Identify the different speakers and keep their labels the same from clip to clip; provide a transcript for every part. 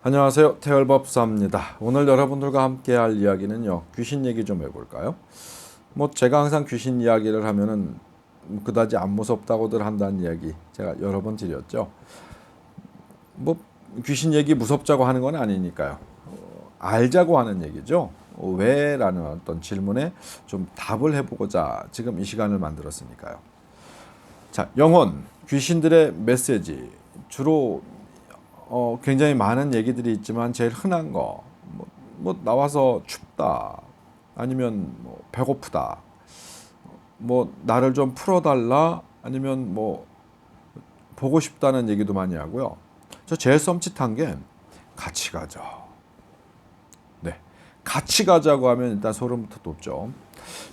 Speaker 1: 안녕하세요. 태열법사입니다. 오늘 여러분들과 함께 할 이야기는요. 귀신 얘기 좀 해볼까요? 제가 항상 귀신 이야기를 하면은 그다지 안 무섭다고들 한다는 이야기 제가 여러 번 드렸죠. 뭐 귀신 얘기 무섭자고 하는 건 아니니까요. 알자고 하는 얘기죠. 왜라는 어떤 질문에 좀 답을 해보고자 지금 이 시간을 만들었으니까요. 자, 영혼, 귀신들의 메시지 주로 굉장히 많은 얘기들이 있지만 제일 흔한 거, 나와서 춥다, 아니면 배고프다, 나를 좀 풀어달라, 아니면 보고 싶다는 얘기도 많이 하고요. 저 제일 썸짓한 게 같이 가자. 네, 같이 가자고 하면 일단 소름부터 돋죠.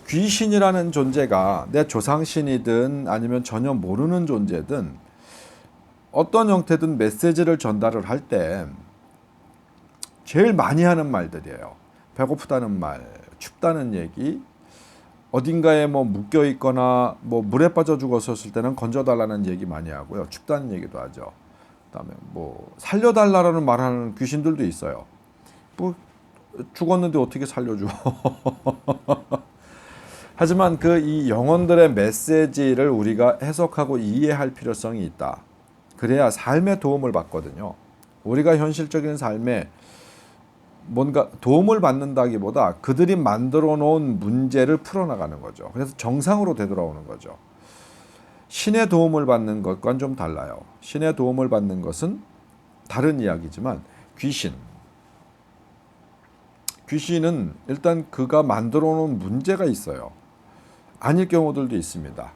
Speaker 1: 귀신이라는 존재가 내 조상신이든 아니면 전혀 모르는 존재든 어떤 형태든 메시지를 전달을 할 때 제일 많이 하는 말들이에요. 배고프다는 말, 춥다는 얘기, 어딘가에 묶여 있거나 물에 빠져 죽었었을 때는 건져달라는 얘기 많이 하고요. 춥다는 얘기도 하죠. 그다음에 살려달라는 말하는 귀신들도 있어요. 죽었는데 어떻게 살려줘? 하지만 이 영혼들의 메시지를 우리가 해석하고 이해할 필요성이 있다. 그래야 삶에 도움을 받거든요. 우리가 현실적인 삶에 뭔가 도움을 받는다기보다 그들이 만들어 놓은 문제를 풀어나가는 거죠. 그래서 정상으로 되돌아오는 거죠. 신의 도움을 받는 것과는 좀 달라요. 신의 도움을 받는 것은 다른 이야기지만 귀신은 일단 그가 만들어 놓은 문제가 있어요. 아닐 경우들도 있습니다.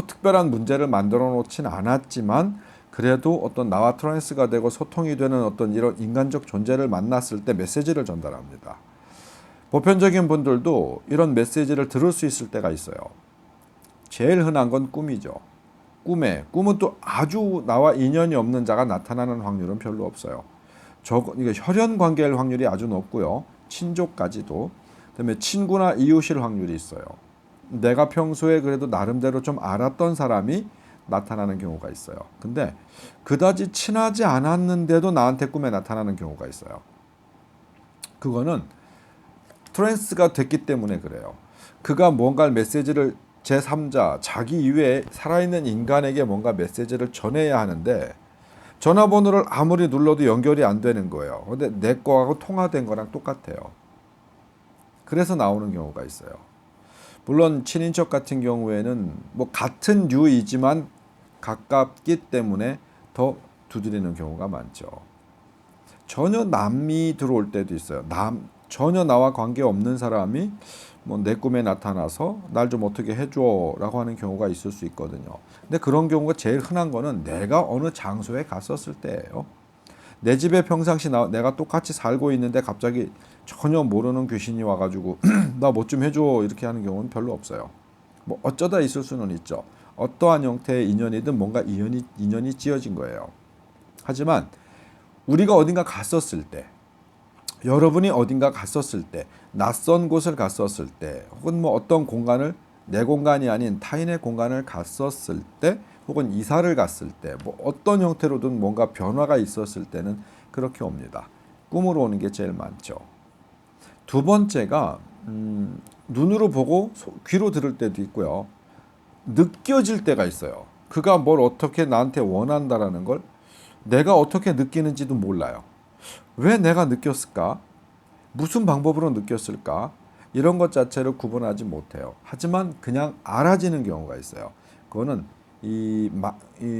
Speaker 1: 특별한 문제를 만들어 놓진 않았지만 그래도 어떤 나와 트랜스가 되고 소통이 되는 어떤 이런 인간적 존재를 만났을 때 메시지를 전달합니다. 보편적인 분들도 이런 메시지를 들을 수 있을 때가 있어요. 제일 흔한 건 꿈이죠. 꿈은 또 아주 나와 인연이 없는 자가 나타나는 확률은 별로 없어요. 이게 혈연 관계일 확률이 아주 높고요. 친족까지도. 그다음에 친구나 이웃일 확률이 있어요. 내가 평소에 그래도 나름대로 좀 알았던 사람이 나타나는 경우가 있어요. 근데 그다지 친하지 않았는데도 나한테 꿈에 나타나는 경우가 있어요. 그거는 트랜스가 됐기 때문에 그래요. 그가 뭔가 메시지를 제3자, 자기 이외에 살아있는 인간에게 뭔가 메시지를 전해야 하는데 전화번호를 아무리 눌러도 연결이 안 되는 거예요. 근데 내 거하고 통화된 거랑 똑같아요. 그래서 나오는 경우가 있어요. 물론 친인척 같은 경우에는 같은 류이지만 가깝기 때문에 더 두드리는 경우가 많죠. 전혀 남이 들어올 때도 있어요. 전혀 나와 관계없는 사람이 내 꿈에 나타나서 날 좀 어떻게 해줘라고 하는 경우가 있을 수 있거든요. 근데 그런 경우가 제일 흔한 거는 내가 어느 장소에 갔었을 때예요. 내 집에 평상시 내가 똑같이 살고 있는데 갑자기 전혀 모르는 귀신이 와가지고 나 뭐 좀 해줘 이렇게 하는 경우는 별로 없어요. 어쩌다 있을 수는 있죠. 어떠한 형태의 인연이든 뭔가 인연이 찌어진 거예요. 하지만 우리가 어딘가 갔었을 때, 여러분이 어딘가 갔었을 때, 낯선 곳을 갔었을 때, 혹은 어떤 공간을 내 공간이 아닌 타인의 공간을 갔었을 때, 혹은 이사를 갔을 때, 어떤 형태로든 뭔가 변화가 있었을 때는 그렇게 옵니다. 꿈으로 오는 게 제일 많죠. 두 번째가 눈으로 보고 귀로 들을 때도 있고요. 느껴질 때가 있어요. 그가 뭘 어떻게 나한테 원한다라는 걸 내가 어떻게 느끼는지도 몰라요. 왜 내가 느꼈을까? 무슨 방법으로 느꼈을까? 이런 것 자체를 구분하지 못해요. 하지만 그냥 알아지는 경우가 있어요. 그거는 이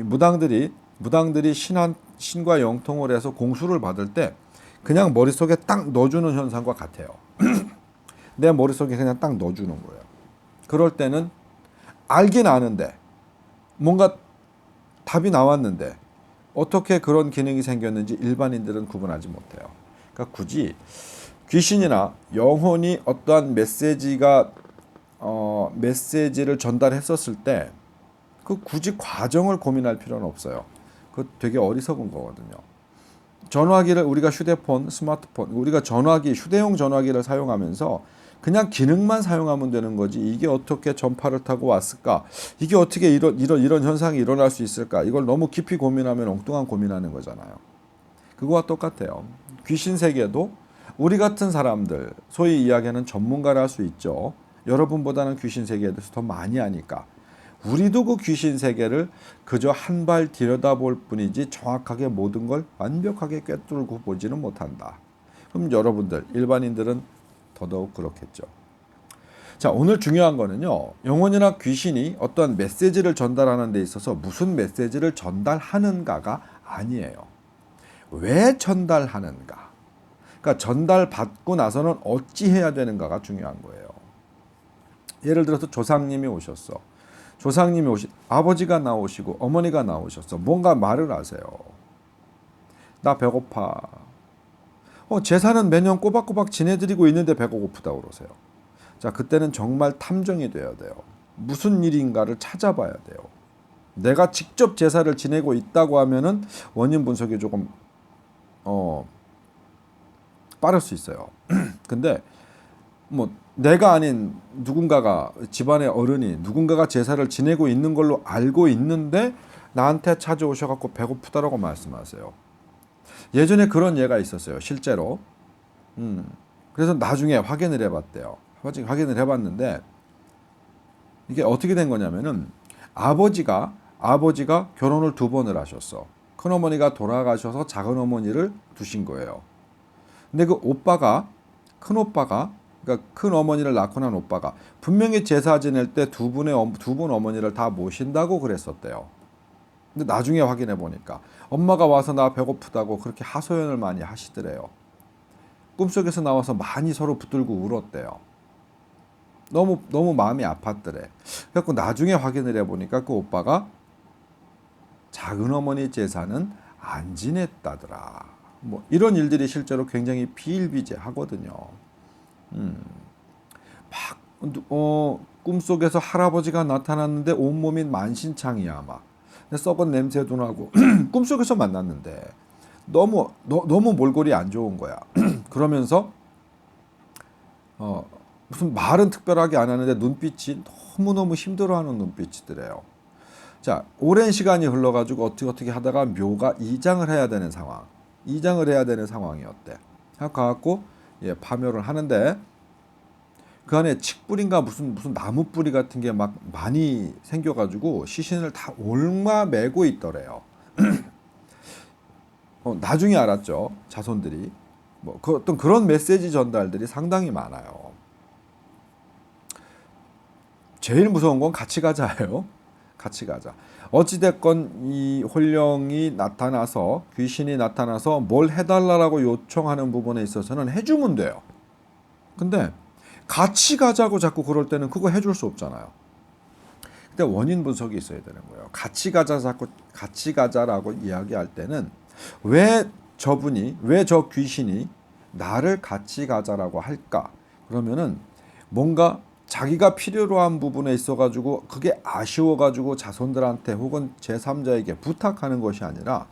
Speaker 1: 무당들이 신과 영통을 해서 공수를 받을 때 그냥 머릿속에 딱 넣어주는 현상과 같아요. 내 머릿속에 그냥 딱 넣어주는 거예요. 그럴 때는 알긴 아는데 뭔가 답이 나왔는데 어떻게 그런 기능이 생겼는지 일반인들은 구분하지 못해요. 그러니까 굳이 귀신이나 영혼이 어떠한 메시지를 전달했었을 때 굳이 과정을 고민할 필요는 없어요. 그거 되게 어리석은 거거든요. 전화기를 우리가 스마트폰, 우리가 휴대용 전화기를 사용하면서 그냥 기능만 사용하면 되는 거지. 이게 어떻게 전파를 타고 왔을까? 이게 어떻게 이런 현상이 일어날 수 있을까? 이걸 너무 깊이 고민하면 엉뚱한 고민하는 거잖아요. 그거와 똑같아요. 귀신 세계도 우리 같은 사람들, 소위 이야기하는 전문가를 할 수 있죠. 여러분보다는 귀신 세계에 대해서 더 많이 아니까. 우리도 그 귀신 세계를 그저 한 발 들여다볼 뿐이지 정확하게 모든 걸 완벽하게 꿰뚫고 보지는 못한다. 그럼 여러분들, 일반인들은 더더욱 그렇겠죠. 자, 오늘 중요한 거는요. 영혼이나 귀신이 어떤 메시지를 전달하는 데 있어서 무슨 메시지를 전달하는가가 아니에요. 왜 전달하는가? 그러니까 전달받고 나서는 어찌 해야 되는가가 중요한 거예요. 예를 들어서 조상님이 오셨어. 아버지가 나오시고 어머니가 나오셨어. 뭔가 말을 하세요. 나 배고파. 제사는 매년 꼬박꼬박 지내드리고 있는데 배가 고프다고 그러세요. 자, 그때는 정말 탐정이 돼야 돼요. 무슨 일인가를 찾아봐야 돼요. 내가 직접 제사를 지내고 있다고 하면은 원인 분석이 조금 빠를 수 있어요. 근데 뭐 내가 아닌 누군가가, 집안의 어른이 누군가가 제사를 지내고 있는 걸로 알고 있는데 나한테 찾아오셔갖고 배고프다라고 말씀하세요. 예전에 그런 예가 있었어요. 실제로. 그래서 나중에 확인을 해봤대요. 확인을 해봤는데 이게 어떻게 된 거냐면은 아버지가 결혼을 2번을 하셨어. 큰어머니가 돌아가셔서 작은어머니를 두신 거예요. 근데 그 큰오빠가, 그러니까 큰어머니를 낳고 난 오빠가 분명히 제사 지낼 때 두 분 어머니를 다 모신다고 그랬었대요. 근데 나중에 확인해 보니까 엄마가 와서 나 배고프다고 그렇게 하소연을 많이 하시더래요. 꿈속에서 나와서 많이 서로 붙들고 울었대요. 너무 마음이 아팠더래. 그래서 나중에 확인을 해보니까 그 오빠가 작은어머니 제사는 안 지냈다더라. 뭐 이런 일들이 실제로 굉장히 비일비재하거든요. 꿈속에서 할아버지가 나타났는데 온몸이 만신창이야 막. 썩은 냄새도 나고 꿈속에서 만났는데 너무 몰골이 안 좋은 거야. 그러면서 무슨 말은 특별하게 안 하는데 눈빛이 너무너무 힘들어하는 눈빛이더래요. 자, 오랜 시간이 흘러가지고 어떻게 하다가 묘가 이장을 해야 되는 상황이었대. 가갖고 파묘를 하는데 그 안에 칡뿌리인가 무슨 나무 뿌리 같은 게 막 많이 생겨가지고 시신을 다 옮아매고 있더래요. 나중에 알았죠. 자손들이. 어떤 그런 메시지 전달들이 상당히 많아요. 제일 무서운 건 같이 가자예요. 같이 가자. 어찌됐건 이 혼령이 나타나서, 귀신이 나타나서 뭘 해달라고 요청하는 부분에 있어서는 해주면 돼요. 근데 같이 가자고 자꾸 그럴 때는 그거 해줄 수 없잖아요. 근데 원인 분석이 있어야 되는 거예요. 같이 가자라고 이야기할 때는 왜 저 귀신이 나를 같이 가자라고 할까? 그러면은 뭔가 자기가 필요로 한 부분에 있어가지고 그게 아쉬워가지고 자손들한테 혹은 제3자에게 부탁하는 것이 아니라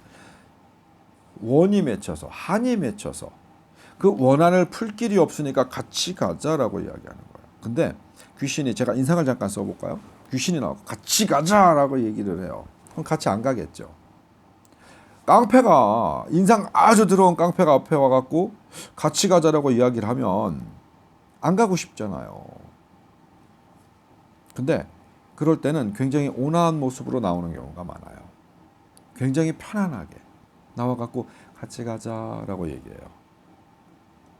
Speaker 1: 원이 맺혀서, 한이 맺혀서 그 원한을 풀 길이 없으니까 같이 가자라고 이야기하는 거예요. 근데 귀신이, 제가 인상을 잠깐 써볼까요? 귀신이 나오고 같이 가자라고 얘기를 해요. 그럼 같이 안 가겠죠. 깡패가, 인상 아주 더러운 깡패가 앞에 와갖고 같이 가자라고 이야기를 하면 안 가고 싶잖아요. 근데 그럴 때는 굉장히 온화한 모습으로 나오는 경우가 많아요. 굉장히 편안하게 나와갖고 같이 가자라고 얘기해요.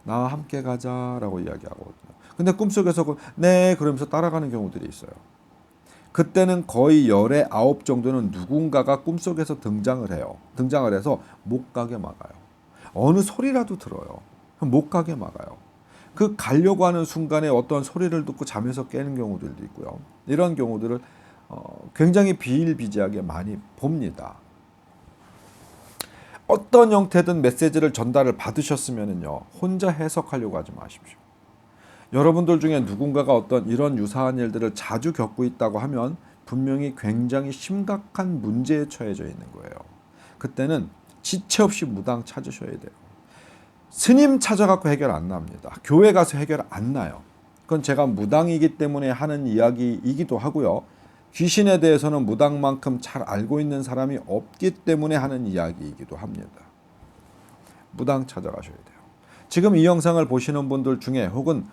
Speaker 1: 나와 함께 가자라고 이야기하거든요. 근데 꿈속에서 네 그러면서 따라가는 경우들이 있어요. 그때는 거의 10에 9 정도는 누군가가 꿈속에서 등장을 해요. 등장을 해서 못 가게 막아요. 어느 소리라도 들어요. 못 가게 막아요. 그 가려고 하는 순간에 어떤 소리를 듣고 잠에서 깨는 경우들도 있고요. 이런 경우들을 굉장히 비일비재하게 많이 봅니다. 어떤 형태든 메시지를 전달을 받으셨으면요, 혼자 해석하려고 하지 마십시오. 여러분들 중에 누군가가 어떤 이런 유사한 일들을 자주 겪고 있다고 하면 분명히 굉장히 심각한 문제에 처해져 있는 거예요. 그때는 지체 없이 무당 찾으셔야 돼요. 스님 찾아갖고 해결 안 납니다. 교회 가서 해결 안 나요. 그건 제가 무당이기 때문에 하는 이야기이기도 하고요. 귀신에 대해서는 무당만큼 잘 알고 있는 사람이 없기 때문에 하는 이야기이기도 합니다. 무당 찾아가셔야 돼요. 지금 이 영상을 보시는 분들 중에 혹은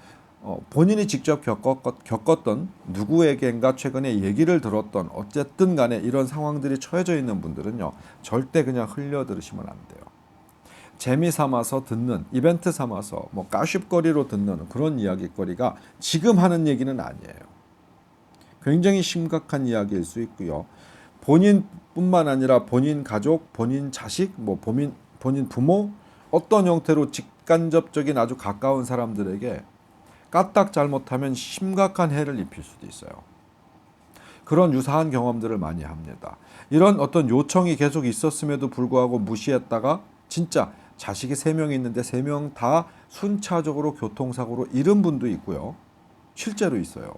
Speaker 1: 본인이 직접 겪었던 누구에겐가 최근에 얘기를 들었던 어쨌든 간에 이런 상황들이 처해져 있는 분들은요. 절대 그냥 흘려 들으시면 안 돼요. 재미 삼아서 듣는, 이벤트 삼아서 뭐 가십거리로 듣는 그런 이야기거리가 지금 하는 얘기는 아니에요. 굉장히 심각한 이야기일 수 있고요. 본인뿐만 아니라 본인 가족, 본인 자식, 뭐 본인 부모 어떤 형태로 직간접적인 아주 가까운 사람들에게 까딱 잘못하면 심각한 해를 입힐 수도 있어요. 그런 유사한 경험들을 많이 합니다. 이런 어떤 요청이 계속 있었음에도 불구하고 무시했다가 진짜 자식이 3명 있는데 3명 다 순차적으로 교통사고로 잃은 분도 있고요. 실제로 있어요.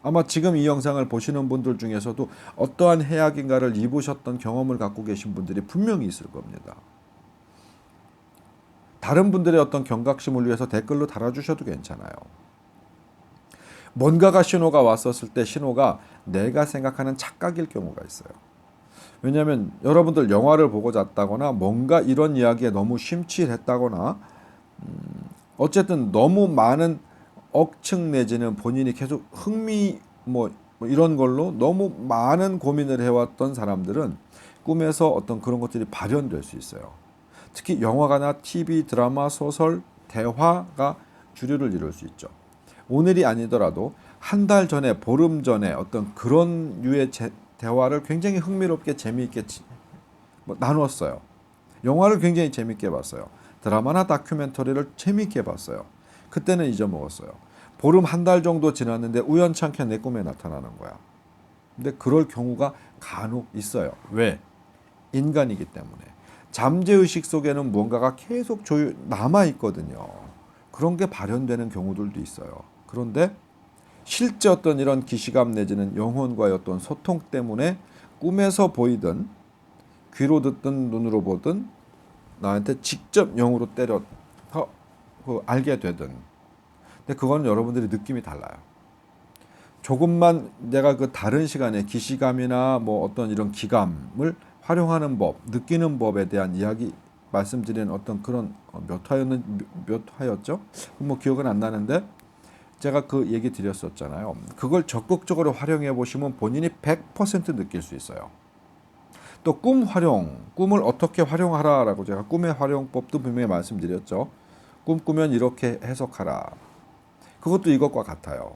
Speaker 1: 아마 지금 이 영상을 보시는 분들 중에서도 어떠한 해악인가를 입으셨던 경험을 갖고 계신 분들이 분명히 있을 겁니다. 다른 분들의 어떤 경각심을 위해서 댓글로 달아주셔도 괜찮아요. 뭔가가 신호가 왔었을 때 신호가 내가 생각하는 착각일 경우가 있어요. 왜냐하면 여러분들 영화를 보고 잤다거나 뭔가 이런 이야기에 너무 심취했다거나 어쨌든 너무 많은 억측 내지는 본인이 계속 흥미 뭐 이런 걸로 너무 많은 고민을 해왔던 사람들은 꿈에서 어떤 그런 것들이 발현될 수 있어요. 특히 영화나 TV, 드라마, 소설, 대화가 주류를 이룰 수 있죠. 오늘이 아니더라도 한 달 전에, 보름 전에 어떤 그런 류의 대화를 굉장히 흥미롭게 재미있게 나눴어요. 영화를 굉장히 재미있게 봤어요. 드라마나 다큐멘터리를 재미있게 봤어요. 그때는 잊어먹었어요. 보름 한 달 정도 지났는데 우연찮게 내 꿈에 나타나는 거야. 근데 그럴 경우가 간혹 있어요. 왜? 인간이기 때문에. 잠재의식 속에는 무언가가 계속 남아있거든요. 그런 게 발현되는 경우들도 있어요. 그런데 실제 어떤 이런 기시감 내지는 영혼과의 어떤 소통 때문에 꿈에서 보이든 귀로 듣든 눈으로 보든 나한테 직접 영으로 때려서 알게 되든 근데 그건 여러분들이 느낌이 달라요. 조금만 내가 그 다른 시간에 기시감이나 뭐 어떤 이런 기감을 활용하는 법, 느끼는 법에 대한 이야기 말씀드리는 어떤 그런 몇 화였죠? 뭐 기억은 안 나는데 제가 그 얘기 드렸었잖아요. 그걸 적극적으로 활용해 보시면 본인이 100% 느낄 수 있어요. 또 꿈을 어떻게 활용하라라고 제가 꿈의 활용법도 분명히 말씀드렸죠. 꿈 꾸면 이렇게 해석하라. 그것도 이것과 같아요.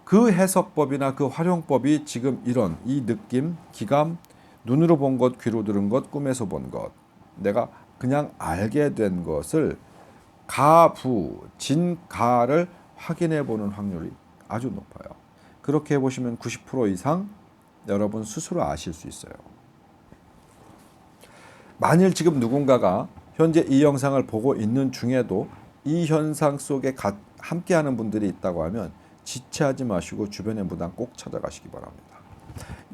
Speaker 1: 그 해석법이나 그 활용법이 지금 이런 이 느낌, 기감, 눈으로 본 것, 귀로 들은 것, 꿈에서 본 것, 내가 그냥 알게 된 것을 가부, 진가를 확인해 보는 확률이 아주 높아요. 그렇게 해보시면 90% 이상 여러분 스스로 아실 수 있어요. 만일 지금 누군가가 현재 이 영상을 보고 있는 중에도 이 현상 속에 함께하는 분들이 있다고 하면 지체하지 마시고 주변의 무당 꼭 찾아가시기 바랍니다.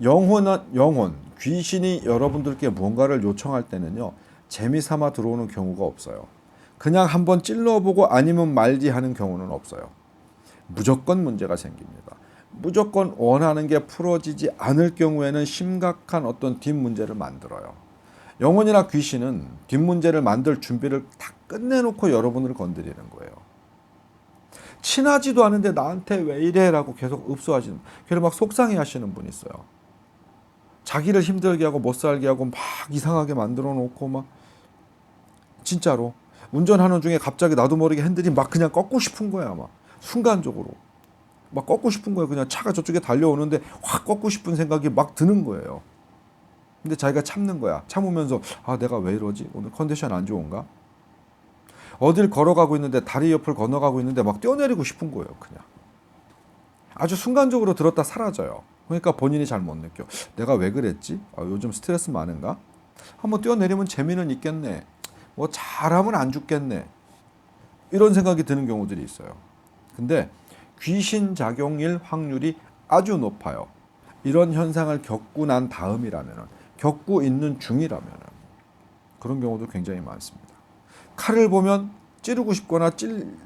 Speaker 1: 영혼, 귀신이 여러분들께 무언가를 요청할 때는요. 재미삼아 들어오는 경우가 없어요. 그냥 한번 찔러보고 아니면 말지 하는 경우는 없어요. 무조건 문제가 생깁니다. 무조건 원하는 게 풀어지지 않을 경우에는 심각한 어떤 뒷문제를 만들어요. 영혼이나 귀신은 뒷문제를 만들 준비를 다 끝내놓고 여러분을 건드리는 거예요. 친하지도 않은데 나한테 왜 이래? 라고 계속 읍소하시는, 그래서 막 속상해 하시는 분이 있어요. 자기를 힘들게 하고 못 살게 하고 막 이상하게 만들어 놓고 막 진짜로 운전하는 중에 갑자기 나도 모르게 핸들이 막 그냥 꺾고 싶은 거야. 막 순간적으로 막 꺾고 싶은 거예요. 그냥 차가 저쪽에 달려오는데 확 꺾고 싶은 생각이 막 드는 거예요. 근데 자기가 참는 거야. 참으면서 아 내가 왜 이러지? 오늘 컨디션 안 좋은가? 어딜 걸어가고 있는데 다리 옆을 건너가고 있는데 막 뛰어내리고 싶은 거예요. 그냥 아주 순간적으로 들었다 사라져요. 그러니까 본인이 잘 못 느껴. 내가 왜 그랬지? 아, 요즘 스트레스 많은가? 한번 뛰어내리면 재미는 있겠네. 뭐 잘하면 안 죽겠네. 이런 생각이 드는 경우들이 있어요. 근데 귀신 작용일 확률이 아주 높아요. 이런 현상을 겪고 난 다음이라면, 겪고 있는 중이라면 그런 경우도 굉장히 많습니다. 칼을 보면 찌르고 싶거나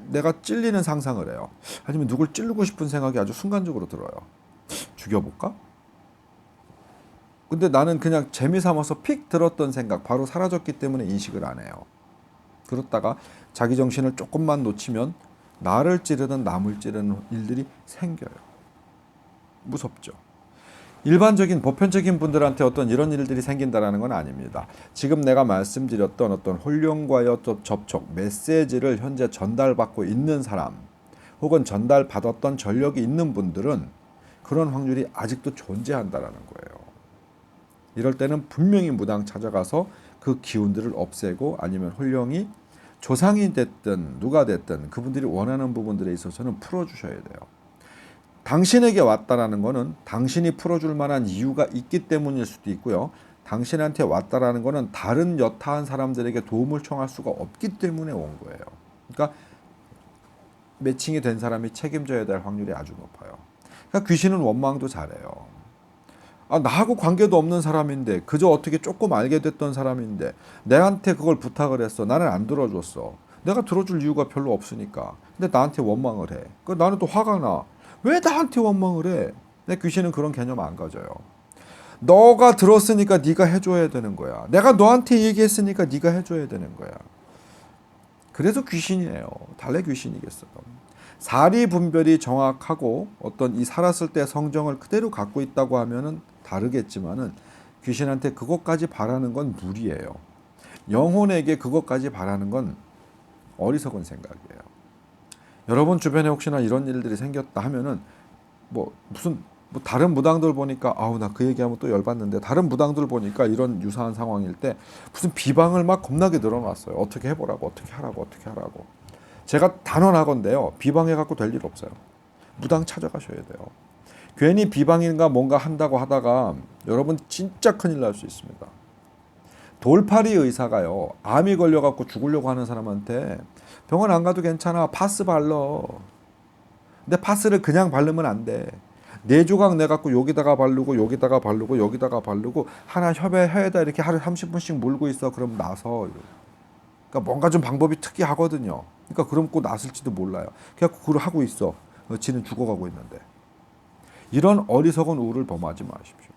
Speaker 1: 내가 찔리는 상상을 해요. 아니면 누굴 찌르고 싶은 생각이 아주 순간적으로 들어요. 죽여볼까? 근데 나는 그냥 재미삼아서 픽 들었던 생각 바로 사라졌기 때문에 인식을 안 해요. 그렇다가 자기 정신을 조금만 놓치면 나를 찌르든 남을 찌르는 일들이 생겨요. 무섭죠. 일반적인 보편적인 분들한테 어떤 이런 일들이 생긴다라는 건 아닙니다. 지금 내가 말씀드렸던 어떤 혼령과의 어떤 접촉, 메시지를 현재 전달받고 있는 사람 혹은 전달받았던 전력이 있는 분들은 그런 확률이 아직도 존재한다라는 거예요. 이럴 때는 분명히 무당 찾아가서 그 기운들을 없애고 아니면 혼령이 조상이 됐든 누가 됐든 그분들이 원하는 부분들에 있어서는 풀어주셔야 돼요. 당신에게 왔다라는 거는 당신이 풀어줄 만한 이유가 있기 때문일 수도 있고요. 당신한테 왔다라는 거는 다른 여타한 사람들에게 도움을 청할 수가 없기 때문에 온 거예요. 그러니까 매칭이 된 사람이 책임져야 될 확률이 아주 높아요. 그러니까 귀신은 원망도 잘해요. 나하고 관계도 없는 사람인데 그저 어떻게 조금 알게 됐던 사람인데 내한테 그걸 부탁을 했어. 나는 안 들어줬어. 내가 들어줄 이유가 별로 없으니까. 근데 나한테 원망을 해. 나는 또 화가 나. 왜 나한테 원망을 해? 내 귀신은 그런 개념 안 가져요. 너가 들었으니까 네가 해줘야 되는 거야. 내가 너한테 얘기했으니까 네가 해줘야 되는 거야. 그래서 귀신이에요. 달래 귀신이겠어요. 사리 분별이 정확하고 어떤 이 살았을 때 성정을 그대로 갖고 있다고 하면은 다르겠지만은 귀신한테 그것까지 바라는 건 무리예요. 영혼에게 그것까지 바라는 건 어리석은 생각이에요. 여러분 주변에 혹시나 이런 일들이 생겼다 하면은 무슨 다른 무당들 보니까 나 그 얘기하면 또 열받는데 다른 무당들 보니까 이런 유사한 상황일 때 무슨 비방을 막 겁나게 늘어놨어요. 어떻게 해보라고 어떻게 하라고. 제가 단언하건대요. 비방해갖고 될 일 없어요. 무당 찾아가셔야 돼요. 괜히 비방인가 뭔가 한다고 하다가 여러분 진짜 큰일 날 수 있습니다. 돌팔이 의사가요. 암이 걸려갖고 죽으려고 하는 사람한테 병원 안 가도 괜찮아. 파스 발러. 근데 파스를 그냥 바르면 안 돼. 4조각 내갖고 여기다가 바르고 여기다가 바르고 여기다가 바르고 하나 혀에다 이렇게 하루에 30분씩 물고 있어. 그럼 나서. 그러니까 뭔가 좀 방법이 특이하거든요. 그러니까 그럼 꼭 났을지도 몰라요. 그래갖고 그걸 하고 있어. 지는 죽어가고 있는데. 이런 어리석은 우를 범하지 마십시오.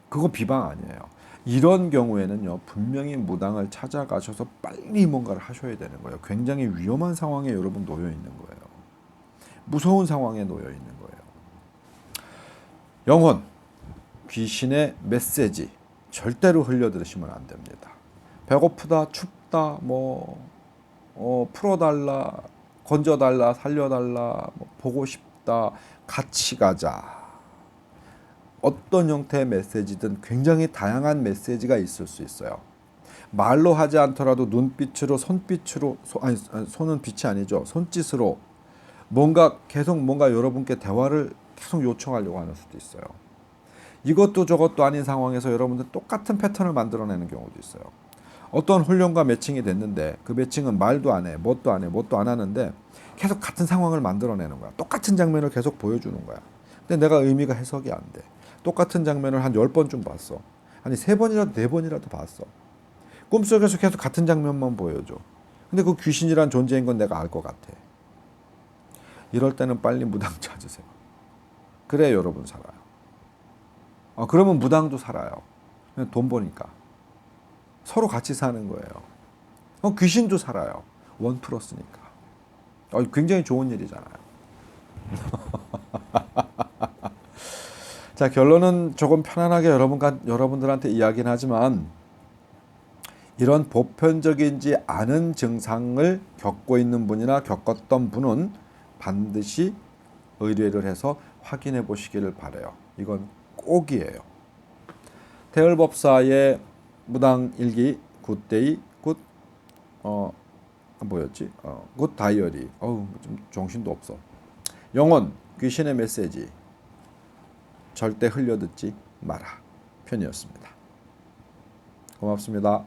Speaker 1: 그거 비방 아니에요. 이런 경우에는요. 분명히 무당을 찾아가셔서 빨리 뭔가를 하셔야 되는 거예요. 굉장히 위험한 상황에 여러분 놓여 있는 거예요. 무서운 상황에 놓여 있는 거예요. 영혼, 귀신의 메시지 절대로 흘려들으시면 안 됩니다. 배고프다, 춥다, 풀어달라, 건져달라, 살려달라, 보고 싶다, 같이 가자. 어떤 형태의 메시지든 굉장히 다양한 메시지가 있을 수 있어요. 말로 하지 않더라도 눈빛으로, 손빛으로, 손은 빛이 아니죠. 손짓으로 계속 여러분께 대화를 계속 요청하려고 하는 수도 있어요. 이것도 저것도 아닌 상황에서 여러분들 똑같은 패턴을 만들어내는 경우도 있어요. 어떤 훈련과 매칭이 됐는데 그 매칭은 말도 안 해, 뭣도 안 하는데 계속 같은 상황을 만들어내는 거야. 똑같은 장면을 계속 보여주는 거야. 근데 내가 의미가 해석이 안 돼. 똑같은 장면을 한 10번쯤 봤어. 아니 3번이라도 4번이라도 봤어. 꿈속에서 계속 같은 장면만 보여줘. 근데 그 귀신이란 존재인 건 내가 알 것 같아. 이럴 때는 빨리 무당 찾으세요. 그래야 여러분 살아요. 그러면 무당도 살아요. 그냥 돈 버니까. 서로 같이 사는 거예요. 귀신도 살아요. 원 플러스니까. 굉장히 좋은 일이잖아요. 자, 결론은 조금 편안하게 여러분들한테 이야기는 하지만 이런 보편적이지 않은 증상을 겪고 있는 분이나 겪었던 분은 반드시 의뢰를 해서 확인해 보시기를 바라요. 이건 꼭이에요. 태을법사의 무당일기 굿데이 굿 다이어리. 좀 정신도 없어. 영혼 귀신의 메시지 절대 흘려듣지 마라 편이었습니다. 고맙습니다.